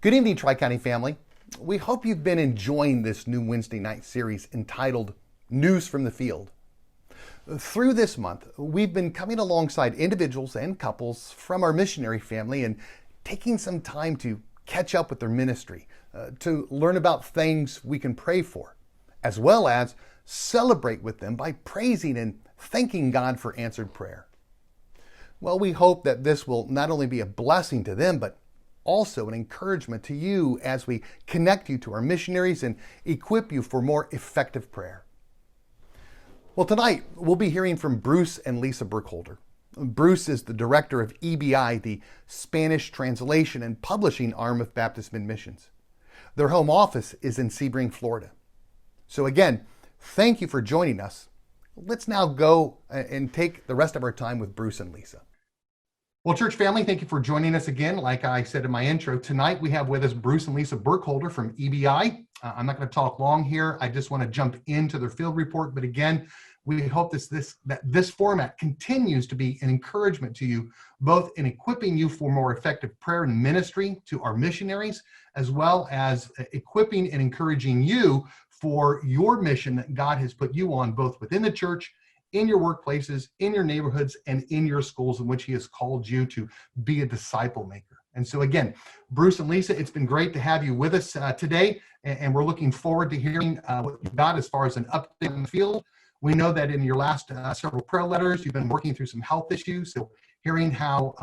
Good evening, Tri-County family. We hope you've been enjoying this new Wednesday night series entitled News from the Field. Through this month, we've been coming alongside individuals and couples from our missionary family and taking some time to catch up with their ministry, to learn about things we can pray for, as well as celebrate with them by praising and thanking God for answered prayer. Well, we hope that this will not only be a blessing to them, but also an encouragement to you as we connect you to our missionaries and equip you for more effective prayer. Well, tonight we'll be hearing from Bruce and Lisa Burkholder. Bruce is the director of EBI, the Spanish translation and publishing arm of Baptist Mid-Missions. Their home office is in Sebring, Florida. So again, thank you for joining us. Let's now go and take the rest of our time with Bruce and Lisa. Well, church family, thank you for joining us again. Like I said in my intro, tonight we have with us Bruce and Lisa Burkholder from EBI. I'm not going to talk long here. I just want to jump into their field report. But again, we hope that this format continues to be an encouragement to you, both in equipping you for more effective prayer and ministry to our missionaries, as well as equipping and encouraging you for your mission that God has put you on, both within the church, in your workplaces, in your neighborhoods, and in your schools in which he has called you to be a disciple maker. And so again, Bruce and Lisa, it's been great to have you with us today, and we're looking forward to hearing what you've got as far as an update in the field. We know that in your last several prayer letters, you've been working through some health issues, so hearing how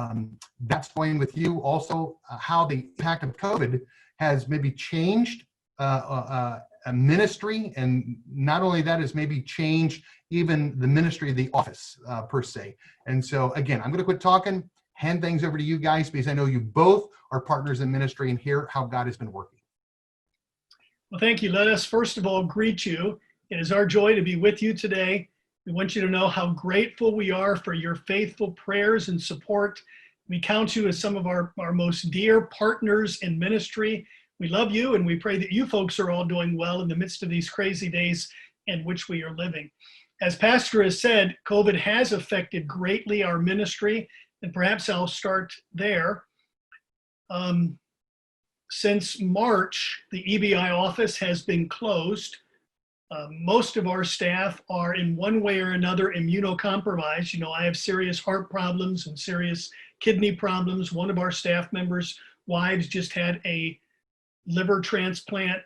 that's going with you, also how the impact of COVID has maybe changed a ministry, and not only that, has maybe changed even the ministry of the office per se. And so again, I'm going to quit talking, hand things over to you guys, because I know you both are partners in ministry and hear how God has been working. Well, thank you. Let us first of all greet you. It is our joy to be with you today. We want you to know how grateful we are for your faithful prayers and support. We count you as some of our most dear partners in ministry. We love you, and we pray that you folks are all doing well in the midst of these crazy days in which we are living. As Pastor has said, COVID has affected greatly our ministry, and perhaps I'll start there. Since March, the EBI office has been closed. Most of our staff are in one way or another immunocompromised. You know, I have serious heart problems and serious kidney problems. One of our staff members' wives just had a liver transplant,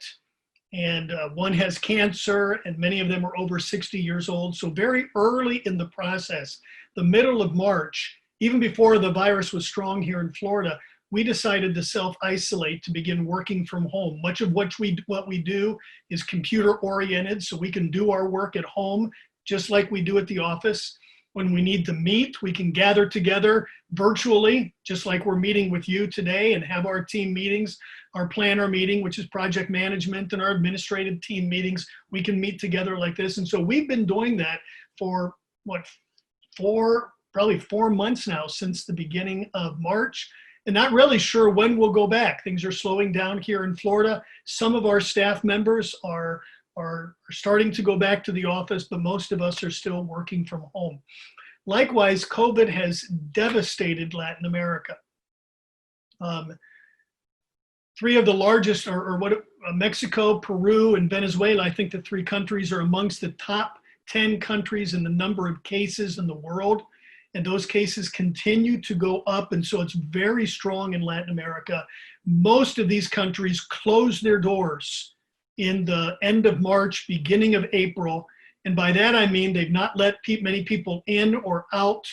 and one has cancer, and many of them are over 60 years old. So very early in the process, the middle of March, even before the virus was strong here in Florida, we decided to self-isolate, to begin working from home. Much of what we do is computer oriented, so we can do our work at home just like we do at the office. When we need to meet, we can gather together virtually, just like we're meeting with you today, and have our team meetings, our planner meeting, which is project management, and our administrative team meetings. We can meet together like this. And so we've been doing that for probably 4 months now, since the beginning of March. And not really sure when we'll go back. Things are slowing down here in Florida. Some of our staff members are starting to go back to the office, but most of us are still working from home. Likewise, COVID has devastated Latin America. 3 of the largest Mexico, Peru, and Venezuela. I think the 3 countries are amongst the top 10 countries in the number of cases in the world. And those cases continue to go up, and so it's very strong in Latin America. Most of these countries closed their doors in the end of March, beginning of April, and by that I mean they've not let many people in or out.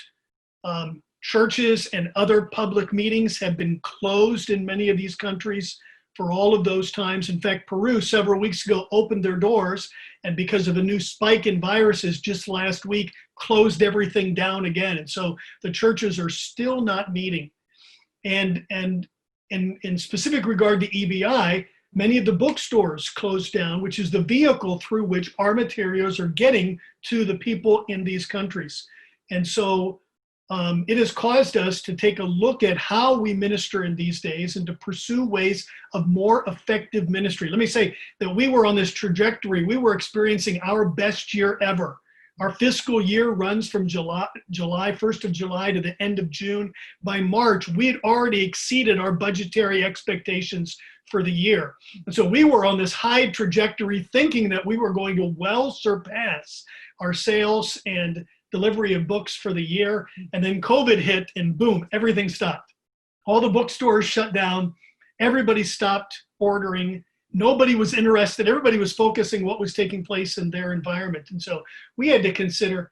Churches and other public meetings have been closed in many of these countries for all of those times. In fact, Peru several weeks ago opened their doors, and because of a new spike in viruses just last week, closed everything down again. And so the churches are still not meeting. And in specific regard to EBI, many of the bookstores closed down, which is the vehicle through which our materials are getting to the people in these countries. And so it has caused us to take a look at how we minister in these days and to pursue ways of more effective ministry. Let me say that we were on this trajectory. We were experiencing our best year ever. Our fiscal year runs from July 1st of July to the end of June. By March, we had already exceeded our budgetary expectations for the year. And so we were on this high trajectory thinking that we were going to well surpass our sales and delivery of books for the year. And then COVID hit and boom, everything stopped. All the bookstores shut down. Everybody stopped ordering. Nobody was interested. Everybody was focusing what was taking place in their environment. And so we had to consider,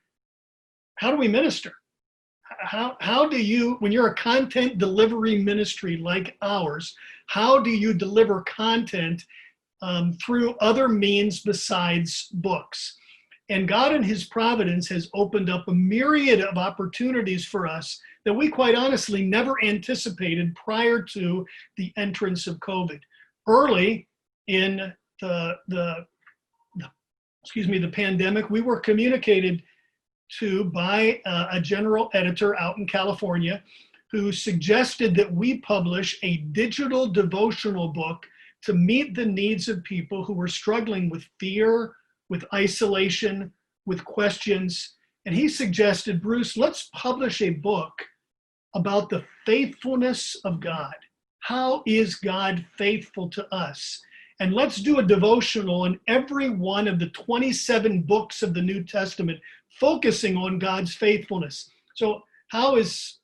how do we minister? How do you, when you're a content delivery ministry like ours, how do you deliver content through other means besides books? And God in his providence has opened up a myriad of opportunities for us that we quite honestly never anticipated prior to the entrance of COVID. Early in the pandemic, we were communicated to by a general editor out in California who suggested that we publish a digital devotional book to meet the needs of people who were struggling with fear, with isolation, with questions. And he suggested, Bruce, let's publish a book about the faithfulness of God. How is God faithful to us? And let's do a devotional on every one of the 27 books of the New Testament, focusing on God's faithfulness. So how is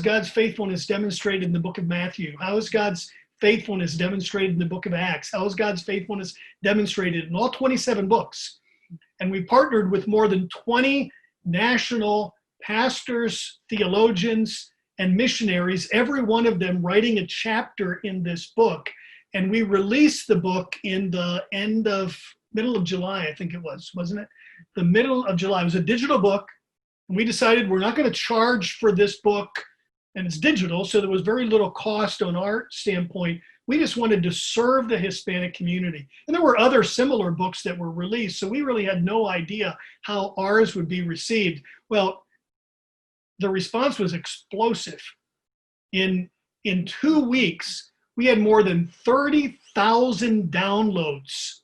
God's faithfulness demonstrated in the book of Matthew? How is God's faithfulness demonstrated in the book of Acts? How is God's faithfulness demonstrated in all 27 books? And we partnered with more than 20 national pastors, theologians, and missionaries, every one of them writing a chapter in this book. And we released the book in the middle of July, I think it was, wasn't it? The middle of July. It was a digital book. And we decided we're not going to charge for this book, and it's digital, so there was very little cost on our standpoint. We just wanted to serve the Hispanic community. And there were other similar books that were released, so we really had no idea how ours would be received. Well, the response was explosive. In 2 weeks, we had more than 30,000 downloads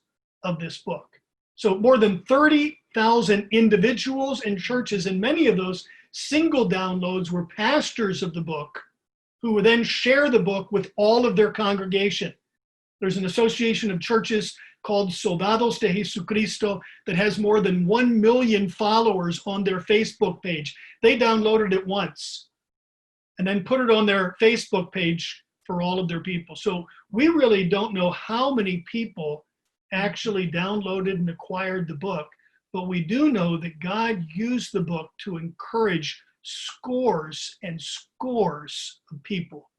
of this book. So more than 30,000 individuals and churches, and many of those single downloads were pastors of the book who would then share the book with all of their congregation. There's an association of churches called Soldados de Jesucristo that has more than 1 million followers on their Facebook page. They downloaded it once and then put it on their Facebook page for all of their people. So we really don't know how many people actually downloaded and acquired the book, but we do know that God used the book to encourage scores and scores of people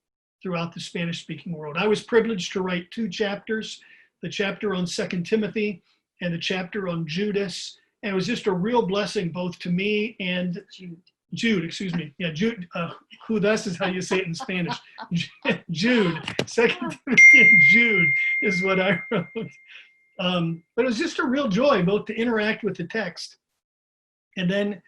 throughout the Spanish-speaking world. I was privileged to write 2 chapters, the chapter on 2 Timothy and the chapter on Judas. And it was just a real blessing both to me and Jude, excuse me. Yeah, Jude, Judas is how you say it in Spanish. Jude, 2 Timothy and Jude is what I wrote. But it was just a real joy both to interact with the text and then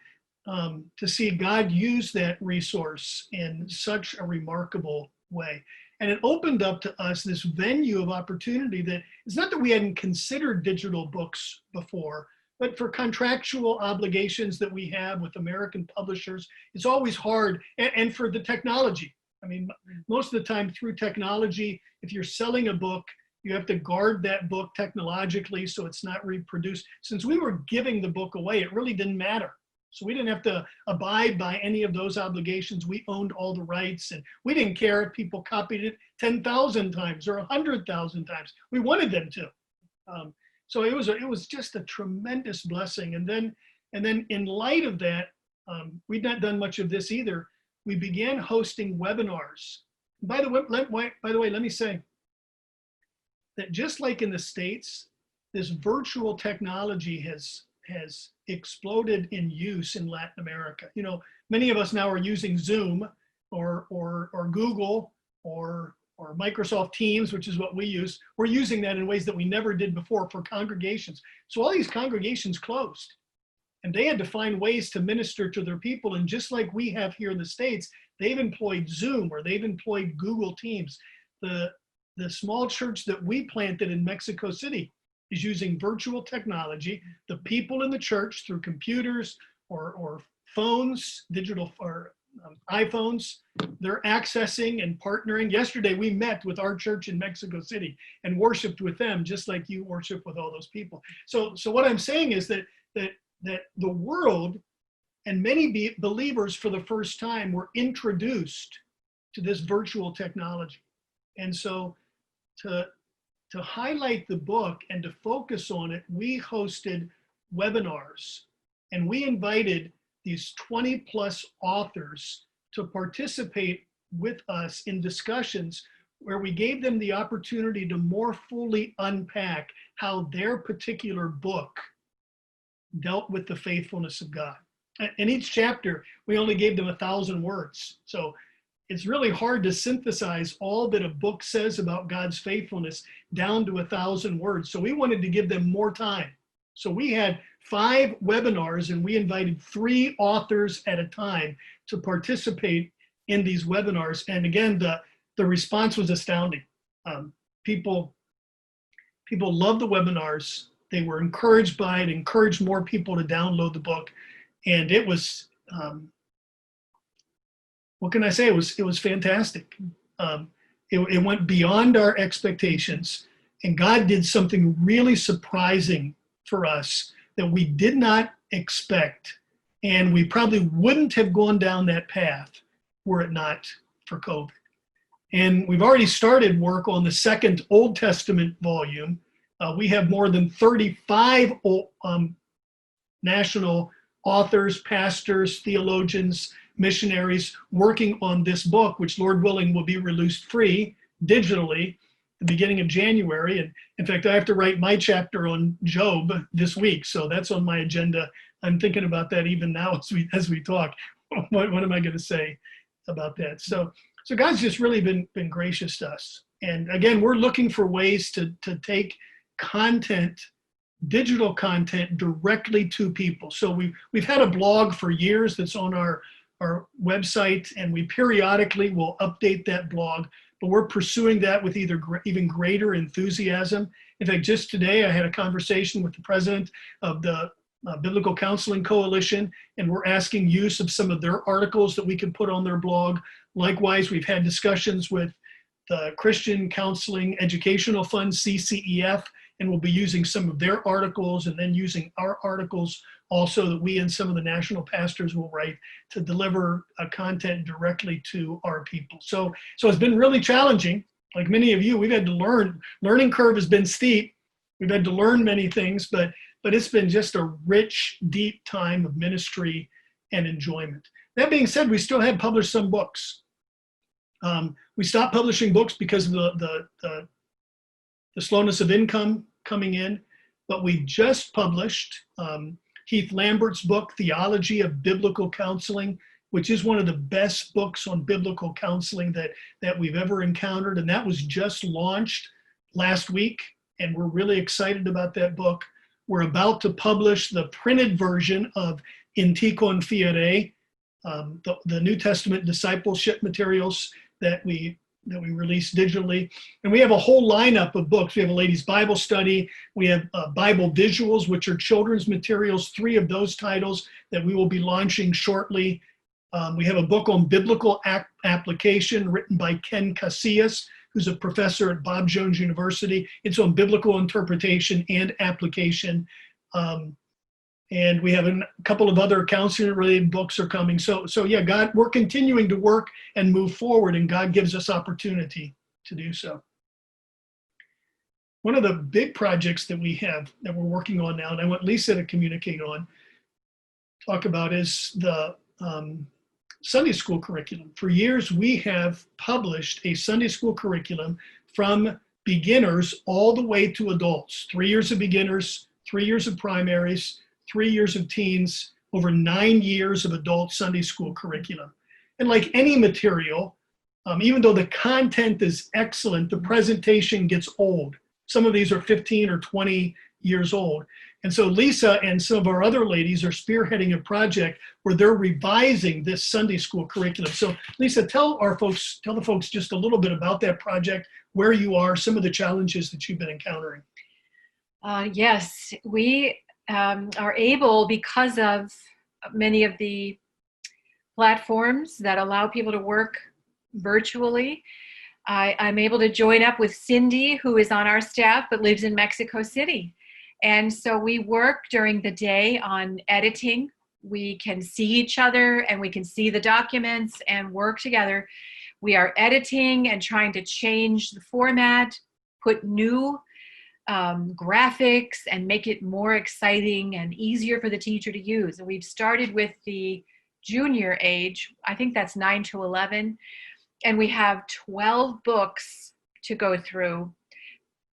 to see God use that resource in such a remarkable way. And it opened up to us this venue of opportunity that it's not that we hadn't considered digital books before, but for contractual obligations that we have with American publishers, it's always hard. And for the technology. I mean, most of the time through technology, if you're selling a book, you have to guard that book technologically so it's not reproduced. Since we were giving the book away, it really didn't matter. So we didn't have to abide by any of those obligations. We owned all the rights, and we didn't care if people copied it 10,000 times or 100,000 times. We wanted them to. So it was just a tremendous blessing. And then in light of that, we'd not done much of this either. We began hosting webinars. By the way, let me say that just like in the States, this virtual technology has exploded in use in Latin America. You know, many of us now are using Zoom or Google or Microsoft Teams, which is what we use. We're using that in ways that we never did before for congregations. So all these congregations closed, and they had to find ways to minister to their people. And just like we have here in the States, they've employed Zoom or they've employed Google Teams. The small church that we planted in Mexico City, is using virtual technology. The people in the church through computers or phones, digital or iPhones, they're accessing and partnering. Yesterday, we met with our church in Mexico City and worshiped with them, just like you worship with all those people. So what I'm saying is that the world and many believers for the first time were introduced to this virtual technology. And so to highlight the book and to focus on it, we hosted webinars, and we invited these 20 plus authors to participate with us in discussions where we gave them the opportunity to more fully unpack how their particular book dealt with the faithfulness of God. In each chapter, we only gave them 1,000 words. So it's really hard to synthesize all that a book says about God's faithfulness down to 1,000 words. So we wanted to give them more time. So we had 5 webinars, and we invited 3 authors at a time to participate in these webinars. And again, the response was astounding. People loved the webinars. They were encouraged by it, encouraged more people to download the book. And it was, what can I say? It was fantastic. It went beyond our expectations, and God did something really surprising for us that we did not expect. And we probably wouldn't have gone down that path were it not for COVID. And we've already started work on the second Old Testament volume. We have more than 35 national authors, pastors, theologians, missionaries working on this book, which Lord willing will be released free digitally the beginning of January. And in fact, I have to write my chapter on Job this week. So that's on my agenda. I'm thinking about that even now as we talk. What am I going to say about that? So God's just really been gracious to us. And again, we're looking for ways to take content, digital content, directly to people. So we've had a blog for years that's on our website, and we periodically will update that blog, but we're pursuing that with even greater enthusiasm. In fact, just today I had a conversation with the president of the Biblical Counseling Coalition, and we're asking use of some of their articles that we can put on their blog. Likewise, we've had discussions with the Christian Counseling Educational Fund, CCEF, and we'll be using some of their articles and then using our articles also that we and some of the national pastors will write to deliver content directly to our people. So it's been really challenging. Like many of you, we've had to learn. Learning curve has been steep. We've had to learn many things, but it's been just a rich, deep time of ministry and enjoyment. That being said, we still have published some books. We stopped publishing books because of the slowness of income coming in, but we just published Heath Lambert's book, Theology of Biblical Counseling, which is one of the best books on biblical counseling that we've ever encountered. And that was just launched last week, and we're really excited about that book. We're about to publish the printed version of In Ticon Fiere, the New Testament discipleship materials that we release digitally. And we have a whole lineup of books. We have a ladies' Bible study. We have Bible visuals, which are children's materials, 3 of those titles that we will be launching shortly. We have a book on biblical application written by Ken Casillas, who's a professor at Bob Jones University. It's on biblical interpretation and application. And we have a couple of other counseling-related books are coming. So yeah, God, we're continuing to work and move forward, and God gives us opportunity to do so. One of the big projects that we have that we're working on now, and I want Lisa to talk about, is the Sunday school curriculum. For years, we have published a Sunday school curriculum from beginners all the way to adults. 3 years of beginners, 3 years of primaries, 3 years of teens, over 9 years of adult Sunday school curriculum. And like any material, even though the content is excellent, the presentation gets old. Some of these are 15 or 20 years old. And so Lisa and some of our other ladies are spearheading a project where they're revising this Sunday school curriculum. So Lisa, tell the folks just a little bit about that project, where you are, some of the challenges that you've been encountering. Yes, we are able, because of many of the platforms that allow people to work virtually. I'm able to join up with Cindy, who is on our staff but lives in Mexico City. And so we work during the day on editing. We can see each other and we can see the documents and work together. We are editing and trying to change the format, put new graphics, and make it more exciting and easier for the teacher to use. And we've started with the junior age. I think that's 9 to 11. And we have 12 books to go through,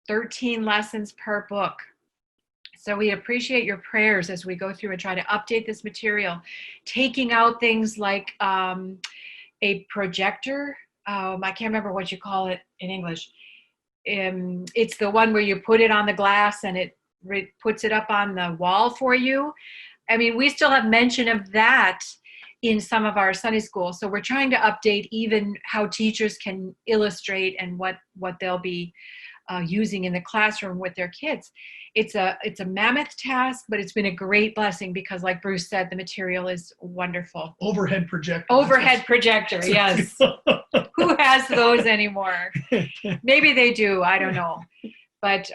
13 lessons per book. So we appreciate your prayers as we go through and try to update this material, taking out things like a projector. I can't remember what you call it in English. It's the one where you put it on the glass and it puts it up on the wall for you. I mean, we still have mention of that in some of our Sunday school. So we're trying to update even how teachers can illustrate and what they'll be using in the classroom with their kids. It's a mammoth task, but it's been a great blessing because, like Bruce said, the material is wonderful. Overhead projector. Overhead projector, yes. Who has those anymore? Maybe they do, I don't know. But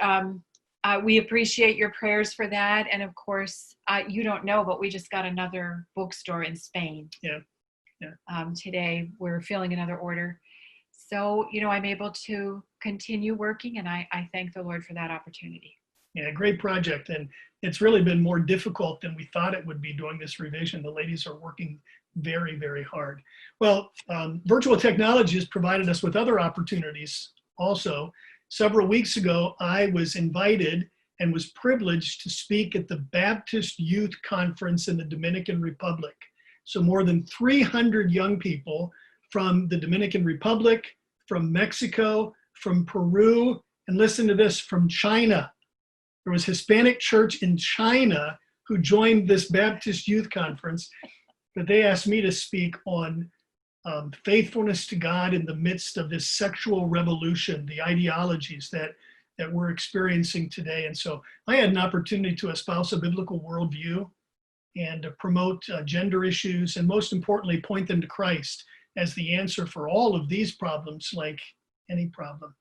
we appreciate your prayers for that. And of course, you don't know, but we just got another bookstore in Spain. Yeah. Today, we're filling another order. So, I'm able to continue working, and I thank the Lord for that opportunity. Yeah, great project. And it's really been more difficult than we thought it would be doing this revision. The ladies are working very, very hard. Well, virtual technology has provided us with other opportunities also. Several weeks ago, I was invited and was privileged to speak at the Baptist Youth Conference in the Dominican Republic. So more than 300 young people from the Dominican Republic, from Mexico, from Peru, and listen to this, from China. There was Hispanic church in China who joined this Baptist Youth Conference, but they asked me to speak on faithfulness to God in the midst of this sexual revolution, the ideologies that we're experiencing today. And so I had an opportunity to espouse a biblical worldview and promote gender issues, and most importantly, point them to Christ as the answer for all of these problems, like any problem.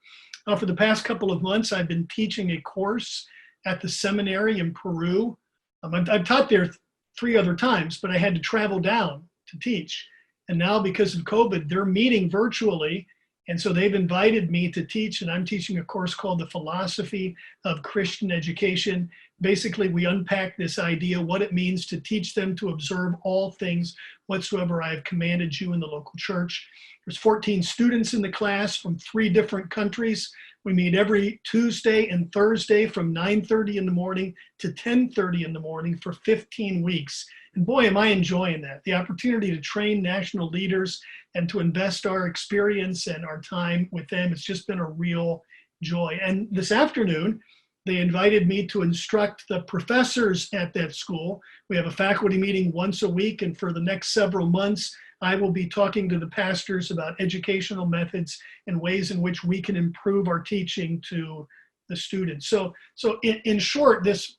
Now, for the past couple of months, I've been teaching a course at the seminary in Peru. I've taught there 3 other times, but I had to travel down to teach. And now, because of COVID, they're meeting virtually. And so they've invited me to teach, and I'm teaching a course called The Philosophy of Christian Education. Basically, we unpack this idea, what it means to teach them to observe all things whatsoever I have commanded you in the local church. There's 14 students in the class from 3 different countries. We meet every Tuesday and Thursday from 9:30 in the morning to 10:30 in the morning for 15 weeks. And boy, am I enjoying that. The opportunity to train national leaders and to invest our experience and our time with them, it's just been a real joy. And this afternoon, they invited me to instruct the professors at that school. We have a faculty meeting once a week, and for the next several months, I will be talking to the pastors about educational methods and ways in which we can improve our teaching to the students. So in short, this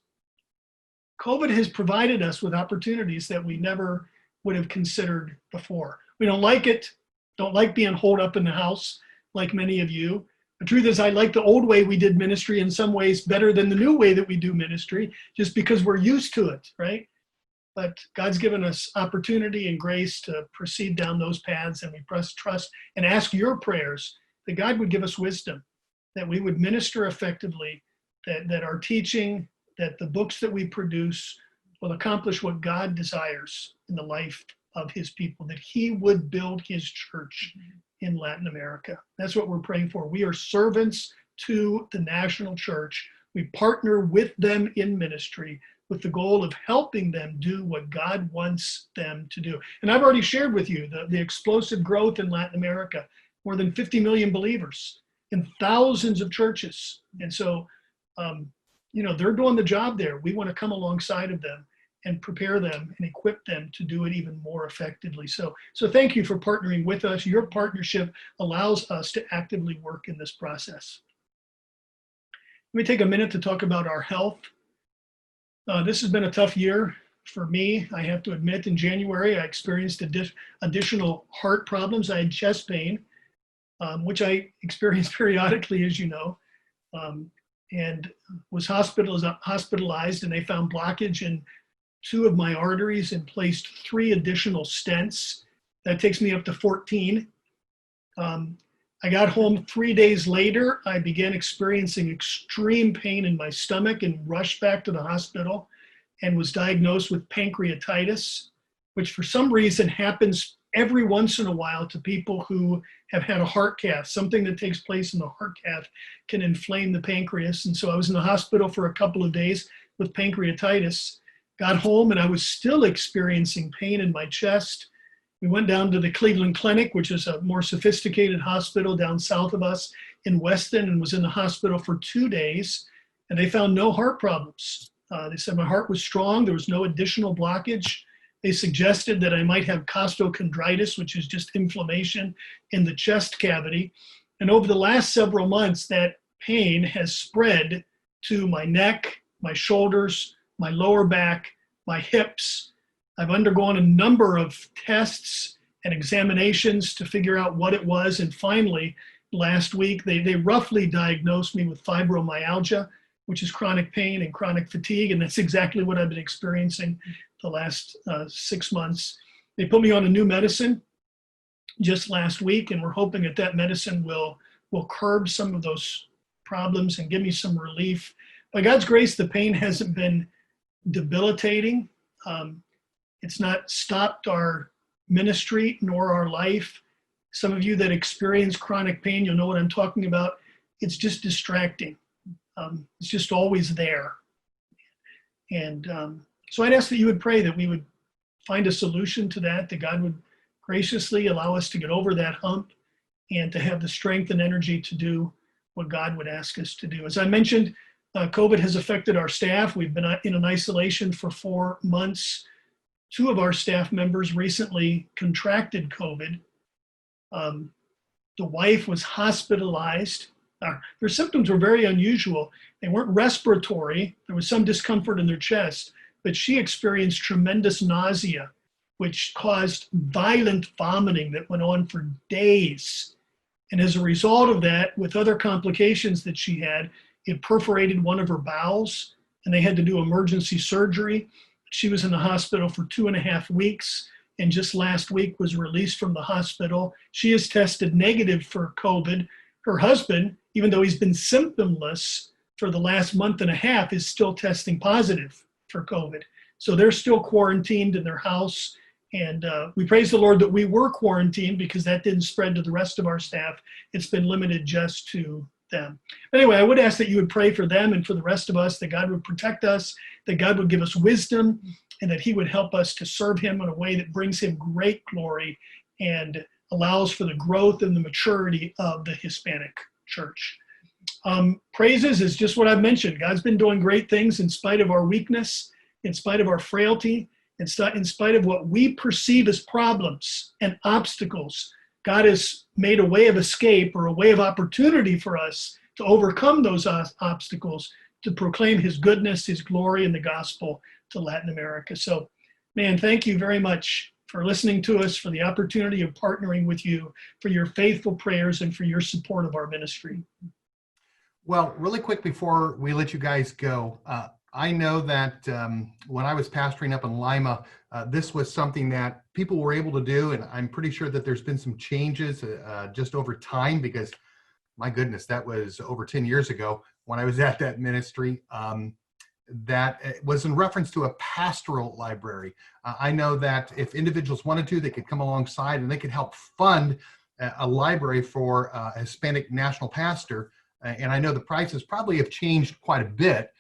COVID has provided us with opportunities that we never would have considered before. We don't like it, don't like being holed up in the house like many of you. The truth is, I like the old way we did ministry in some ways better than the new way that we do ministry, just because we're used to it, right? But God's given us opportunity and grace to proceed down those paths, and we trust and ask your prayers that God would give us wisdom, that we would minister effectively, that our teaching, that the books that we produce will accomplish what God desires in the life of his people, that he would build his church in Latin America. That's what we're praying for. We are servants to the national church. We partner with them in ministry with the goal of helping them do what God wants them to do. And I've already shared with you the explosive growth in Latin America, more than 50 million believers in thousands of churches. And so, they're doing the job there. We want to come alongside of them and prepare them and equip them to do it even more effectively. So thank you for partnering with us. Your partnership allows us to actively work in this process. me take a minute to talk about our health. This has been a tough year for me. I have to admit, in January, I experienced additional heart problems. I had chest pain, which I experience periodically, as you know, and was hospitalized, and they found blockage in 2 of my arteries and placed 3 additional stents. That takes me up to 14. I got home 3 days later. I began experiencing extreme pain in my stomach and rushed back to the hospital and was diagnosed with pancreatitis, which for some reason happens every once in a while to people who have had a heart cath. Something that takes place in the heart cath can inflame the pancreas. And so I was in the hospital for a couple of days with pancreatitis, got home, and I was still experiencing pain in my chest. We went down to the Cleveland Clinic, which is a more sophisticated hospital down south of us in Weston, and was in the hospital for 2 days, and they found no heart problems. They said my heart was strong. There was no additional blockage. They suggested that I might have costochondritis, which is just inflammation in the chest cavity. And over the last several months, that pain has spread to my neck, my shoulders, my lower back, my hips. I've undergone a number of tests and examinations to figure out what it was. And finally, last week, they roughly diagnosed me with fibromyalgia, which is chronic pain and chronic fatigue. And that's exactly what I've been experiencing the last 6 months. They put me on a new medicine just last week, and we're hoping that that medicine will curb some of those problems and give me some relief. By God's grace, the pain hasn't been debilitating. It's not stopped our ministry nor our life. Some of you that experience chronic pain, you'll know what I'm talking about. It's just distracting. It's just always there. And so I'd ask that you would pray that we would find a solution to that God would graciously allow us to get over that hump and to have the strength and energy to do what God would ask us to do. As I mentioned, COVID has affected our staff. We've been in an isolation for 4 months. 2 of our staff members recently contracted COVID. The wife was hospitalized. Their symptoms were very unusual. They weren't respiratory. There was some discomfort in their chest, but she experienced tremendous nausea, which caused violent vomiting that went on for days. And as a result of that, with other complications that she had, it perforated one of her bowels, and they had to do emergency surgery. She was in the hospital for 2.5 weeks, and just last week was released from the hospital. She has tested negative for COVID. Her husband, even though he's been symptomless for the last 1.5 months, is still testing positive for COVID. So they're still quarantined in their house. And we praise the Lord that we were quarantined because that didn't spread to the rest of our staff. It's been limited just to them. Anyway, I would ask that you would pray for them and for the rest of us, that God would protect us, that God would give us wisdom, and that he would help us to serve him in a way that brings him great glory and allows for the growth and the maturity of the Hispanic church. Praises is just what I've mentioned. God's been doing great things in spite of our weakness, in spite of our frailty, in spite of what we perceive as problems and obstacles. God has made a way of escape or a way of opportunity for us to overcome those obstacles, to proclaim his goodness, his glory, and the gospel to Latin America. So, man, thank you very much for listening to us, for the opportunity of partnering with you, for your faithful prayers, and for your support of our ministry. Well, really quick before we let you guys go, I know that when I was pastoring up in Lima, this was something that people were able to do, and I'm pretty sure that there's been some changes just over time, because my goodness, that was over 10 years ago when I was at that ministry. That was in reference to a pastoral library. I know that if individuals wanted to, they could come alongside and they could help fund a library for a Hispanic national pastor. And I know the prices probably have changed quite a bit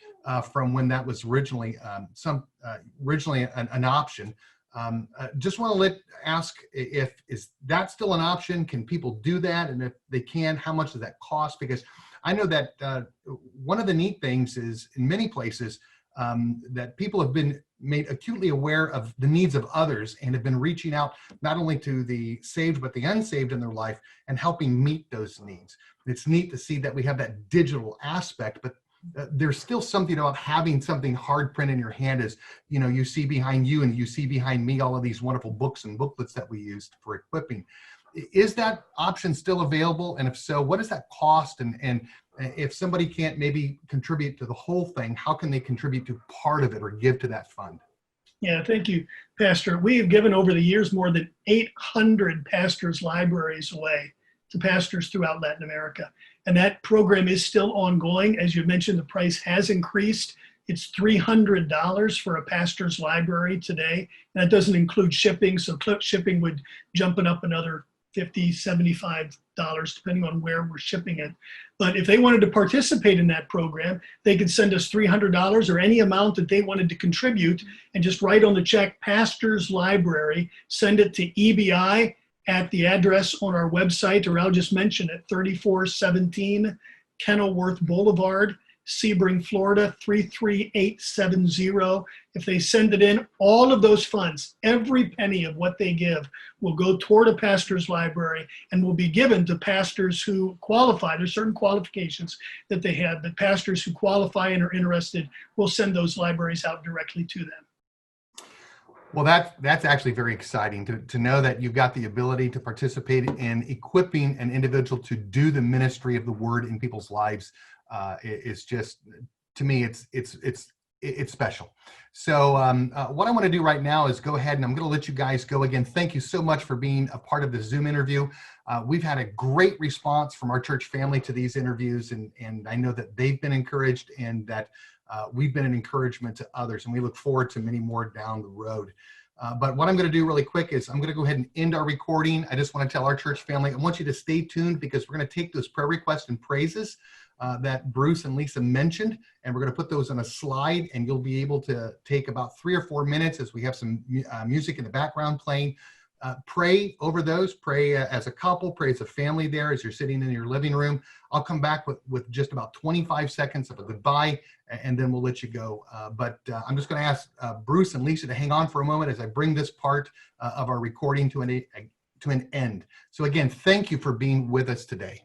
from when that was originally an option. Just want to ask if is that still an option? Can people do that? And if they can, how much does that cost? Because I know that one of the neat things is in many places that people have been made acutely aware of the needs of others and have been reaching out not only to the saved but the unsaved in their life and helping meet those needs. It's neat to see that we have that digital aspect, but there's still something about having something hard print in your hand, as you know, you see behind you and you see behind me all of these wonderful books and booklets that we used for equipping. Is that option still available? And if so, what does that cost? And if somebody can't maybe contribute to the whole thing, how can they contribute to part of it or give to that fund? Yeah, thank you, Pastor. We have given over the years more than 800 pastors' libraries away to pastors throughout Latin America. And that program is still ongoing. As you mentioned, the price has increased. It's $300 for a pastor's library today. And that doesn't include shipping. So shipping would jump it up another $50, $75, depending on where we're shipping it. But if they wanted to participate in that program, they could send us $300 or any amount that they wanted to contribute and just write on the check, Pastor's Library, send it to EBI at the address on our website, or I'll just mention it, 3417 Kenilworth Boulevard, Sebring, Florida, 33870. If they send it in, all of those funds, every penny of what they give will go toward a pastor's library and will be given to pastors who qualify. There's certain qualifications that they have, but pastors who qualify and are interested will send those libraries out directly to them. Well, that's actually very exciting to know that you've got the ability to participate in equipping an individual to do the ministry of the word in people's lives. It's just, to me, it's special. So what I want to do right now is go ahead and I'm going to let you guys go again. Thank you so much for being a part of the Zoom interview. We've had a great response from our church family to these interviews, and I know that they've been encouraged and that we've been an encouragement to others, and we look forward to many more down the road. But what I'm going to do really quick is I'm going to go ahead and end our recording. I just want to tell our church family, I want you to stay tuned because we're going to take those prayer requests and praises that Bruce and Lisa mentioned, and we're going to put those on a slide, and you'll be able to take about 3 or 4 minutes as we have some music in the background playing. Pray over those, pray as a couple, pray as a family there as you're sitting in your living room. I'll come back with just about 25 seconds of a goodbye, and then we'll let you go. But I'm just going to ask Bruce and Lisa to hang on for a moment as I bring this part of our recording to an end. So again, thank you for being with us today.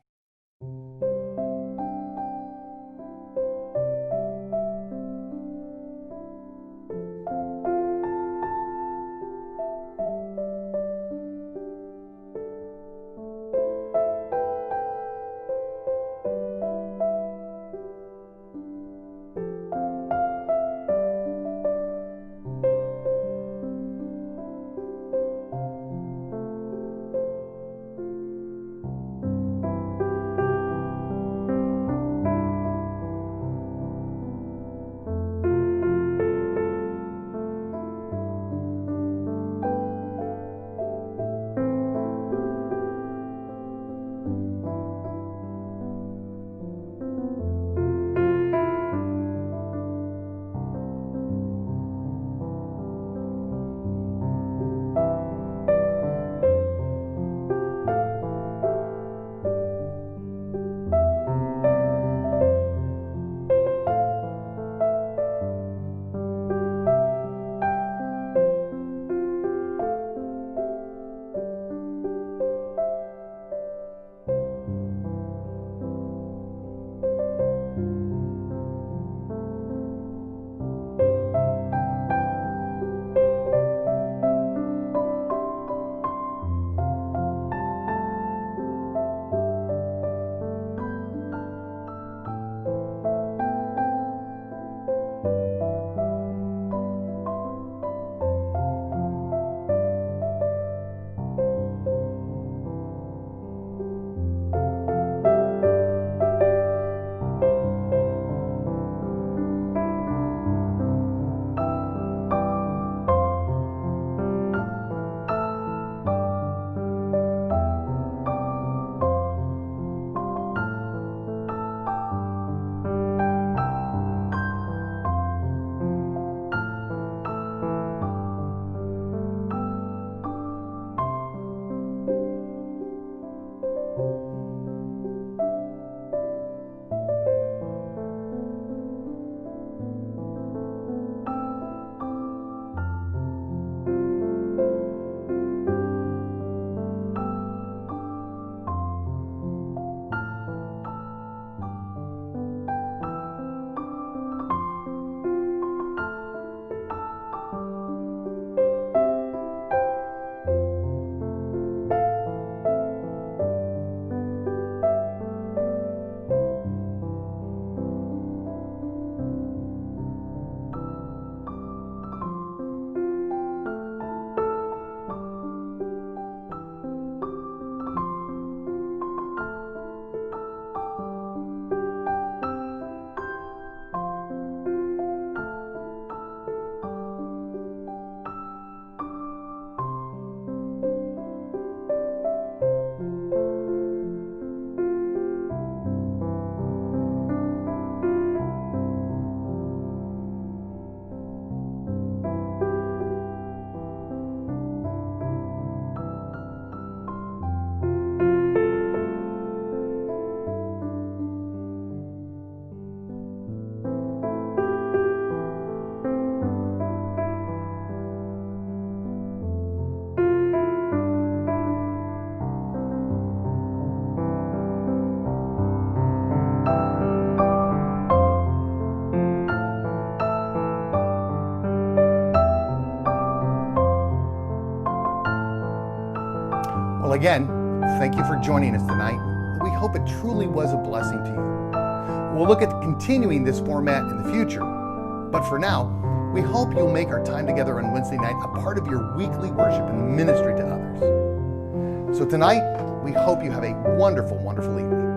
Again, thank you for joining us tonight. We hope it truly was a blessing to you. We'll look at continuing this format in the future, but for now, we hope you'll make our time together on Wednesday night a part of your weekly worship and ministry to others. So tonight, we hope you have a wonderful, wonderful evening.